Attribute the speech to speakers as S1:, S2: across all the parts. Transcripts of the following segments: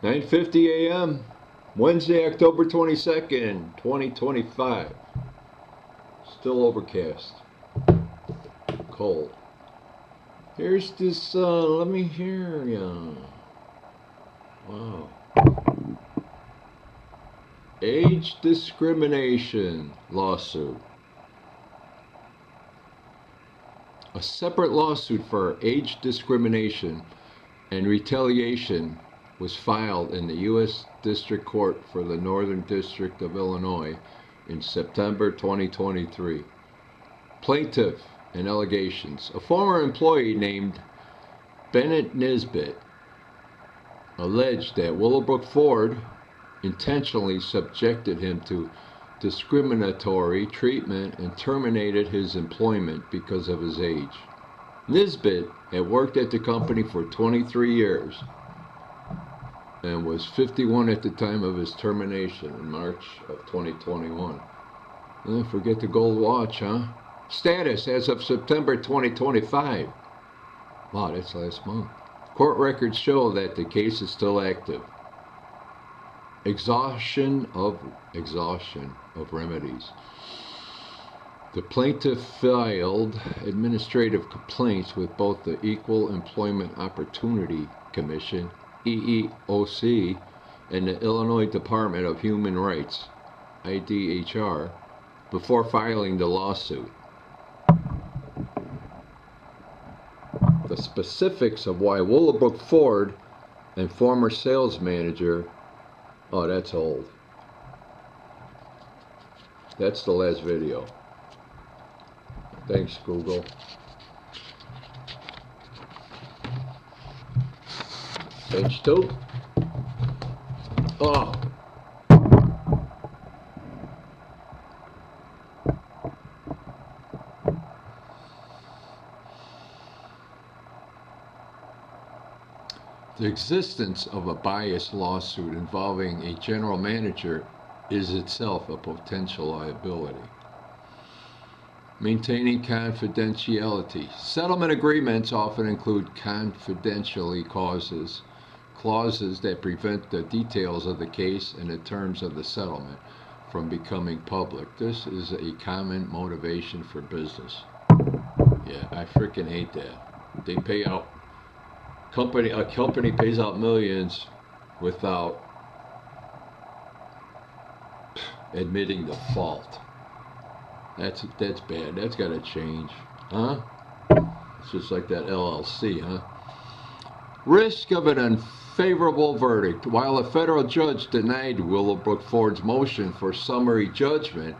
S1: 9:50 a.m. Wednesday, October 22nd, 2025. Still overcast. Cold. Here's this, let me hear ya. Wow. Age discrimination lawsuit. A separate lawsuit for age discrimination and retaliation was filed in the U.S. District Court for the Northern District of Illinois in September 2023. Plaintiff and allegations. A former employee named Bennett Nisbet alleged that Willowbrook Ford intentionally subjected him to discriminatory treatment and terminated his employment because of his age. Nisbet had worked at the company for 23 years and was 51 at the time of his termination in March of 2021. Forget the gold watch, huh? Status as of September 2025. Wow, that's last month. Court records show that the case is still active. Exhaustion of remedies. The plaintiff filed administrative complaints with both the Equal Employment Opportunity Commission, EEOC, and the Illinois Department of Human Rights, IDHR, before filing the lawsuit. The specifics of why Willowbrook Ford and former sales manager, oh, that's old. That's the last video. Thanks, Google. Page 2. Oh. The existence of a bias lawsuit involving a general manager is itself a potential liability. Maintaining confidentiality. Settlement agreements often include confidentiality clauses that prevent the details of the case and the terms of the settlement from becoming public. This is a common motivation for business. Yeah, I freaking hate that. They pay out a company pays out millions without admitting the fault. That's bad. That's got to change, huh? It's just like that LLC, huh? Risk of an unfavorable verdict. While a federal judge denied Willowbrook Ford's motion for summary judgment,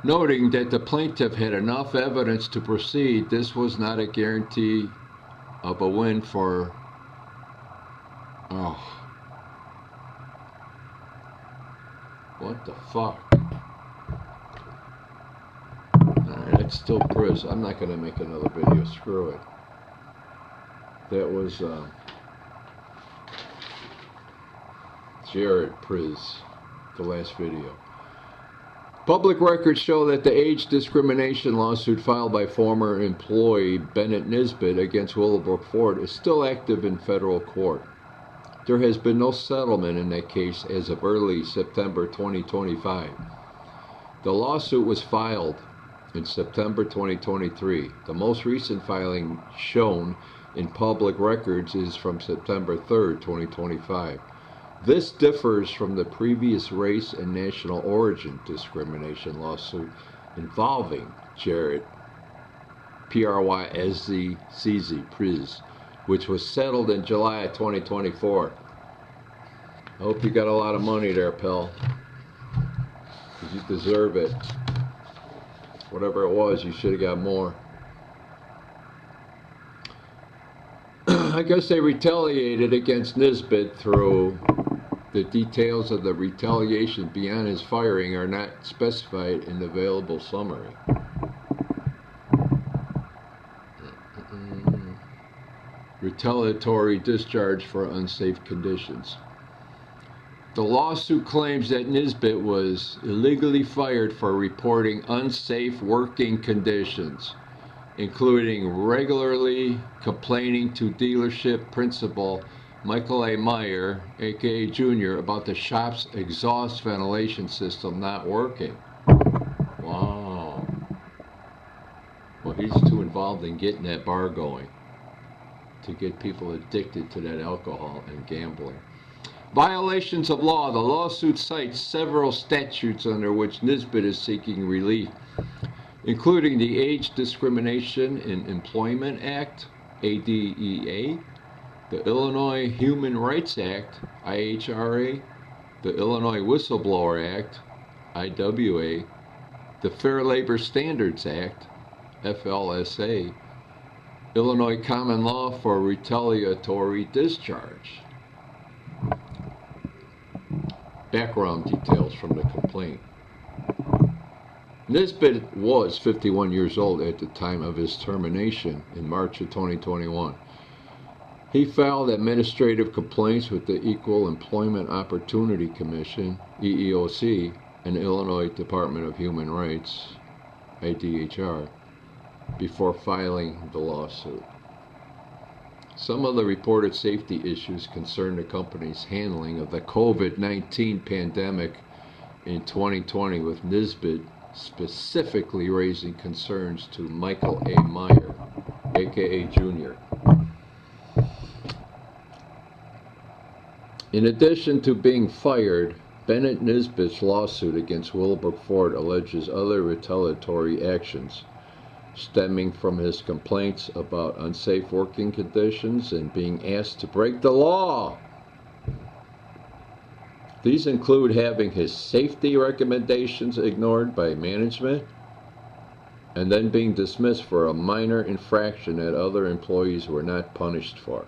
S1: noting that the plaintiff had enough evidence to proceed, this was not a guarantee of a win for... Oh. What the fuck? Alright, that's still Priz. I'm not going to make another video. Screw it. That was Jared Priz, the last video. Public records show that the age discrimination lawsuit filed by former employee Bennett Nisbet against Willowbrook Ford is still active in federal court. There has been no settlement in that case as of early September 2025. The lawsuit was filed in September 2023. The most recent filing shown in public records is from September 3rd, 2025. This differs from the previous race and national origin discrimination lawsuit involving Jared Priz, which was settled in July of 2024. I hope you got a lot of money there, pal, because you deserve it. Whatever it was, you should have got more. I guess they retaliated against Nisbet through... The details of the retaliation beyond his firing are not specified in the available summary. Retaliatory discharge for unsafe conditions. The lawsuit claims that Nisbet was illegally fired for reporting unsafe working conditions, including regularly complaining to dealership principal Michael A. Meyer, aka Jr., about the shop's exhaust ventilation system not working. Wow. Well, he's too involved in getting that bar going to get people addicted to that alcohol and gambling. Violations of law. The lawsuit cites several statutes under which Nisbet is seeking relief, including the Age Discrimination in Employment Act, ADEA, the Illinois Human Rights Act, IHRA, the Illinois Whistleblower Act, IWA, the Fair Labor Standards Act, FLSA, Illinois Common Law for Retaliatory Discharge. Background details from the complaint. Nisbet was 51 years old at the time of his termination in March of 2021. He filed administrative complaints with the Equal Employment Opportunity Commission, EEOC, and Illinois Department of Human Rights, IDHR, before filing the lawsuit. Some of the reported safety issues concern the company's handling of the COVID-19 pandemic in 2020, with Nisbet specifically raising concerns to Michael A. Meyer, aka Jr. In addition to being fired, Bennett Nisbet's lawsuit against Willowbrook Ford alleges other retaliatory actions stemming from his complaints about unsafe working conditions and being asked to break the law. These include having his safety recommendations ignored by management and then being dismissed for a minor infraction that other employees were not punished for.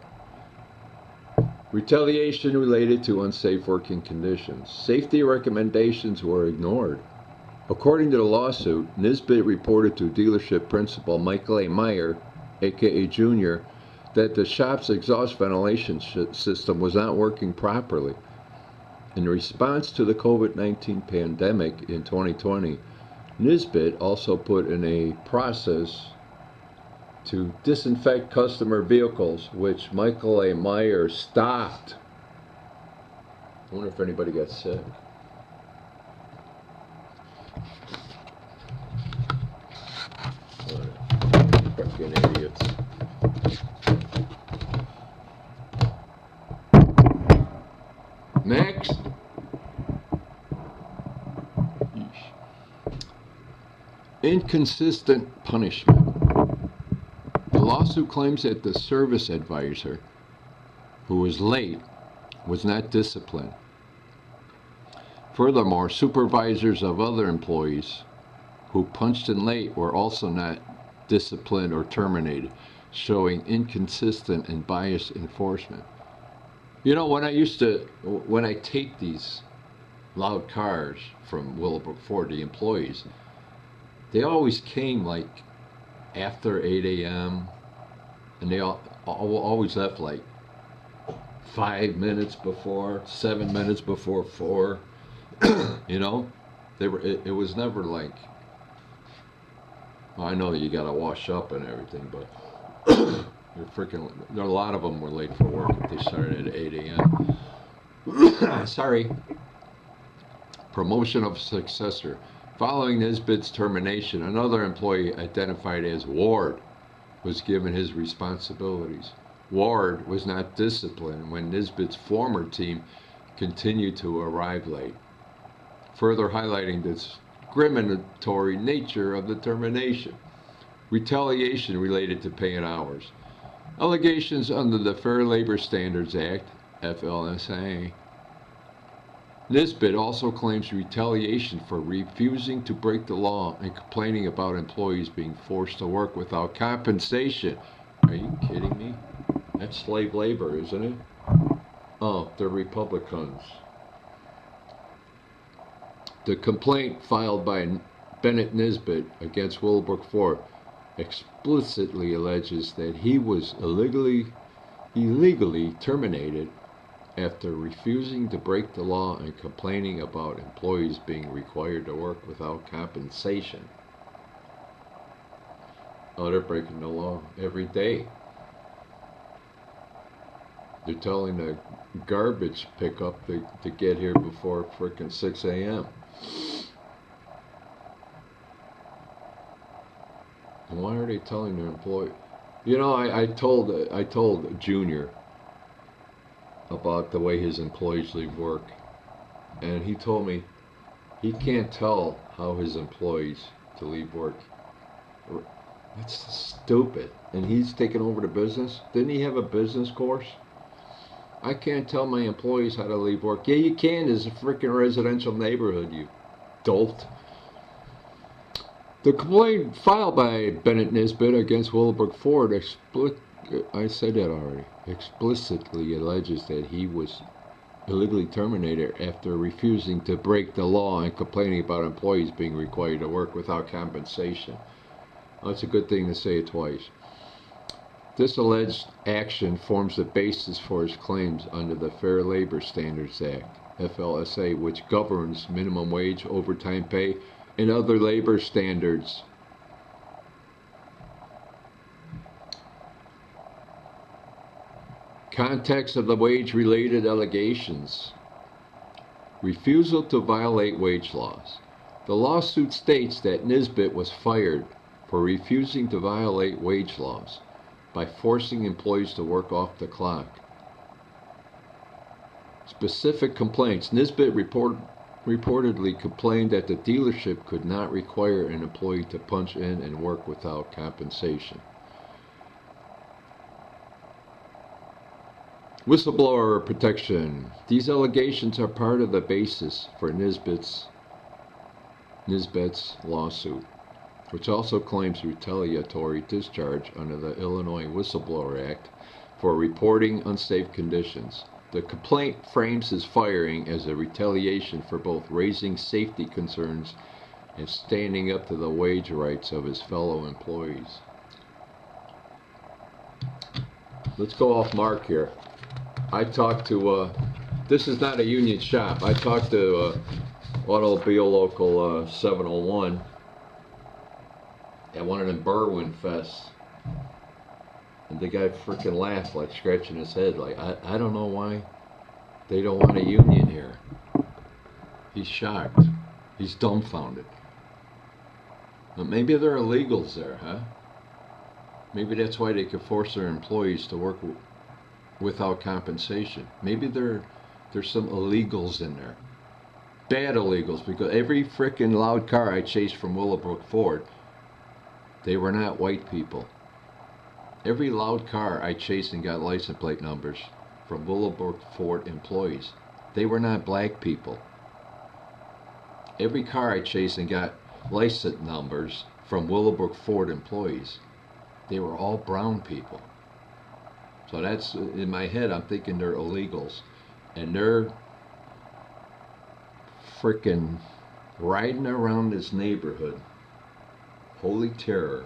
S1: Retaliation related to unsafe working conditions. Safety recommendations were ignored. According to the lawsuit, Nisbet reported to dealership principal Michael A. Meyer, aka Jr., that the shop's exhaust ventilation system was not working properly. In response to the COVID-19 pandemic in 2020, Nisbet also put in a process to disinfect customer vehicles, which Michael A. Meyer stopped. I wonder if anybody got sick. Fucking idiots. Next. Inconsistent punishment. The lawsuit claims that the service advisor, who was late, was not disciplined. Furthermore, supervisors of other employees who punched in late were also not disciplined or terminated, showing inconsistent and biased enforcement. You know, when I take these loud cars from Willowbrook Ford, the employees, they always came like after 8 a.m. and they always left like 5 minutes before, 7 minutes before 4. You know, it was never like, I know you got to wash up and everything, but a lot of them were late for work if they started at 8 a.m. Sorry. Promotion of successor. Following Nisbet's termination, another employee identified as Ward was given his responsibilities. Ward was not disciplined when Nisbet's former team continued to arrive late, further highlighting the discriminatory nature of the termination. Retaliation related to pay and hours. Allegations under the Fair Labor Standards Act, FLSA. Nisbet also claims retaliation for refusing to break the law and complaining about employees being forced to work without compensation. Are you kidding me? That's slave labor, isn't it? Oh, they're Republicans. The complaint filed by Bennett Nisbet against Willowbrook Ford explicitly alleges that he was illegally terminated after refusing to break the law and complaining about employees being required to work without compensation. Oh, they're breaking the law every day. They're telling the garbage pickup to get here before frickin' 6 a.m. And why are they telling their employee? You know, I told Junior about the way his employees leave work, and he told me he can't tell how his employees to leave work. That's stupid. And he's taking over the business. Didn't he have a business course? I can't tell my employees how to leave work. Yeah, you can. It's a freaking residential neighborhood, you dolt. The complaint filed by Bennett Nisbet against Willowbrook Ford, I said that already, explicitly alleges that he was illegally terminated after refusing to break the law and complaining about employees being required to work without compensation. Well, it's a good thing to say it twice. This alleged action forms the basis for his claims under the Fair Labor Standards Act, FLSA, which governs minimum wage, overtime pay, and other labor standards. Context of the wage-related allegations. Refusal to violate wage laws. The lawsuit states that Nisbet was fired for refusing to violate wage laws by forcing employees to work off the clock. Specific complaints. Nisbet reportedly complained that the dealership could not require an employee to punch in and work without compensation. Whistleblower protection. These allegations are part of the basis for Nisbet's lawsuit, which also claims retaliatory discharge under the Illinois Whistleblower Act for reporting unsafe conditions. The complaint frames his firing as a retaliation for both raising safety concerns and standing up to the wage rights of his fellow employees. Let's go off mark here. I talked to, this is not a union shop, I talked to Automobile Local 701 at one of them Berwyn Fests. And the guy freaking laughed, like scratching his head, like, I don't know why they don't want a union here. He's shocked. He's dumbfounded. But maybe there are illegals there, huh? Maybe that's why they could force their employees to work without compensation. Maybe there's some illegals in there. Bad illegals, because every freaking loud car I chased from Willowbrook Ford, they were not white people. Every loud car I chased and got license plate numbers from Willowbrook Ford employees, they were not black people. Every car I chased and got license numbers from Willowbrook Ford employees, they were all brown people. So that's, in my head, I'm thinking they're illegals. And they're frickin' riding around this neighborhood. Holy terror.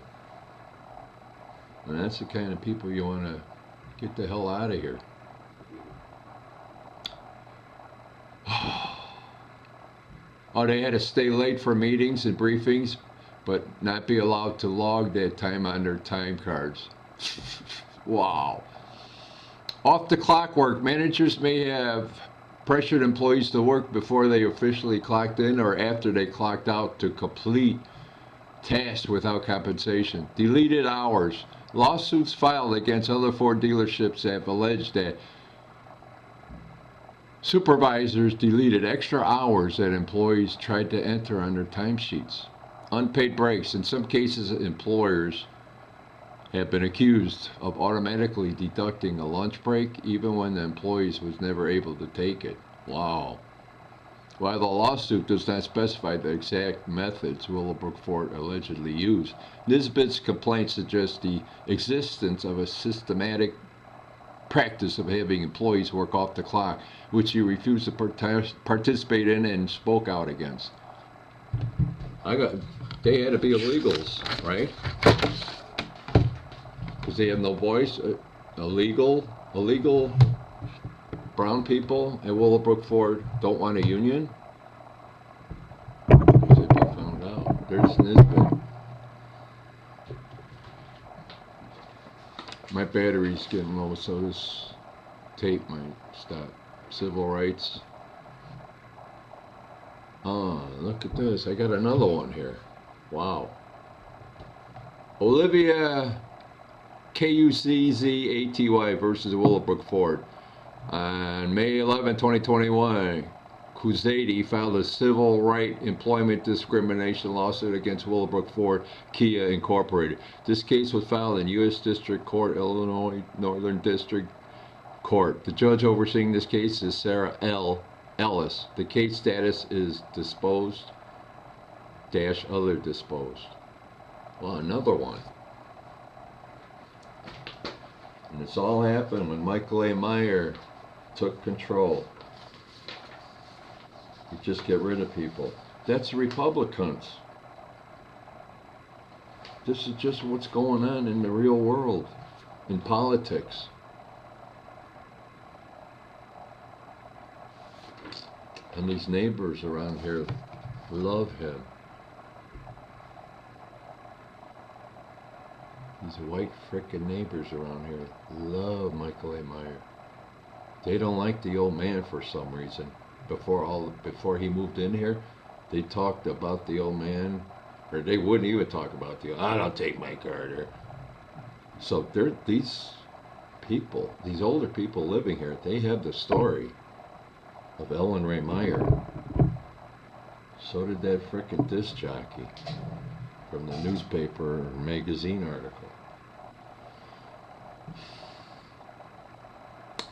S1: And that's the kind of people you want to get the hell out of here. Oh, they had to stay late for meetings and briefings, but not be allowed to log that time on their time cards. Wow. Off the clock work. Managers may have pressured employees to work before they officially clocked in or after they clocked out to complete tasks without compensation. Deleted hours. Lawsuits filed against other Ford dealerships have alleged that supervisors deleted extra hours that employees tried to enter on their timesheets. Unpaid breaks. In some cases, employers have been accused of automatically deducting a lunch break even when the employees was never able to take it. Wow. While the lawsuit does not specify the exact methods Willowbrook Ford allegedly used, Nisbet's complaint suggests the existence of a systematic practice of having employees work off the clock, which he refused to participate in and spoke out against. They had to be illegals, right? Because they have no voice. Illegal brown people at Willowbrook Ford don't want a union. Because they'd be found out. There's Nisbet. My battery's getting low, so this tape might stop. Civil rights. Oh, look at this. I got another one here. Wow. Olivia Kuczzaty versus Willowbrook Ford. On May 11, 2021, Kuczzaty filed a civil right employment discrimination lawsuit against Willowbrook Ford Kia Incorporated. This case was filed in U.S. District Court, Illinois Northern District Court. The judge overseeing this case is Sarah L. Ellis. The case status is disposed - other disposed. Well, another one. And this all happened when Michael A. Meyer took control. You just get rid of people. That's Republicans. This is just what's going on in the real world, in politics. And these neighbors around here love him. These white frickin' neighbors around here love Michael A. Meyer. They don't like the old man for some reason. Before he moved in here, they talked about the old man, or they wouldn't even talk about I don't take my Carter. So these people, these older people living here, they have the story of Ellen Ray Meyer. So did that frickin' disc jockey from the newspaper or magazine article.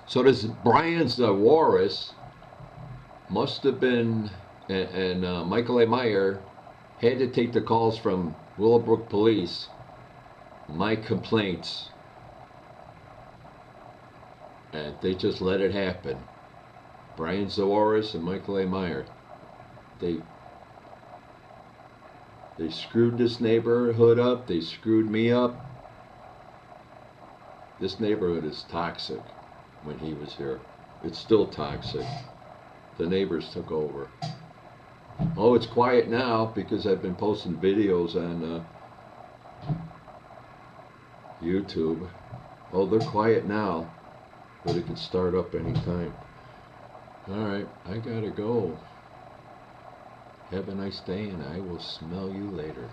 S1: So this Brian Zawaris must have been, and Michael A. Meyer had to take the calls from Willowbrook Police, my complaints, and they just let it happen. Brian Zawaris and Michael A. Meyer, they screwed this neighborhood up, they screwed me up. This neighborhood is toxic. When he was here, it's still toxic. The neighbors took over. Oh, it's quiet now because I've been posting videos on YouTube. Oh, they're quiet now, but it can start up anytime. Alright, I gotta go. Have a nice day, and I will smell you later.